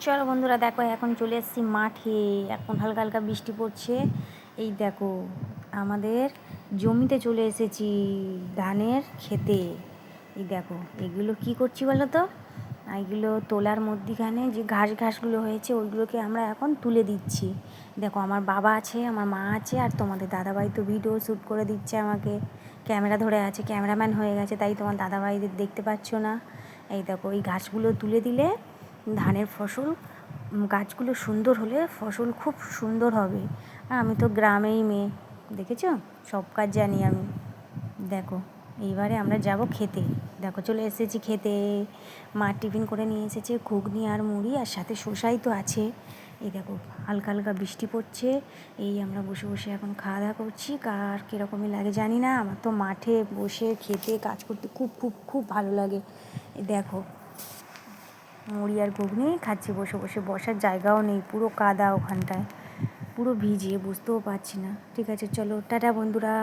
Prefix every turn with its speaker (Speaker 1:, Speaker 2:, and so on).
Speaker 1: চলো বন্ধুরা, দেখো এখন চলে এসেছি মাঠে। এখন হালকা হালকা বৃষ্টি পড়ছে। এই দেখো, আমাদের জমিতে চলে এসেছি, ধানের খেতে। এই দেখো, এগুলো কি করছি বলো তো? এগুলো তোলার মধ্যিখানে যে ঘাসগুলো হয়েছে ওইগুলোকে আমরা এখন তুলে দিচ্ছি। দেখো, আমার বাবা আছে, আমার মা আছে, আর তোমাদের দাদাভাই তো ভিডিও শ্যুট করে দিচ্ছে আমাকে, ক্যামেরা ধরে আছে, ক্যামেরাম্যান হয়ে গেছে, তাই তোমার দাদাভাইদের দেখতে পাচ্ছ না। এই দেখো, এই ঘাসগুলো তুলে দিলে ধানের ফসল, গাছগুলো সুন্দর হলে ফসল খুব সুন্দর হবে। আর আমি তো গ্রামেই মেয়ে, দেখেছো, সব কাজ জানি আমি। দেখো, এইবারে আমরা যাব খেতে। দেখো, চলে এসেছি খেতে। মা টিফিন করে নিয়ে এসেছে ঘুগনি আর মুড়ি, আর সাথে শসাই তো আছে। এই দেখো, হালকা হালকা বৃষ্টি পড়ছে। এই আমরা বসে বসে এখন খাওয়া দাওয়া করছি। কার কীরকমই লাগে জানি না, আমার তো মাঠে বসে খেতে কাজ করতে খুব খুব খুব ভালো লাগে। এই দেখো, মুড়ি আর ঘুগনি খাচ্ছি বসে বসে, বসার জায়গাও নেই, পুরো কাদা ওখানটায়, পুরো ভিজে, বুঝতেও পারছি না। ঠিক আছে, চলো টাটা বন্ধুরা।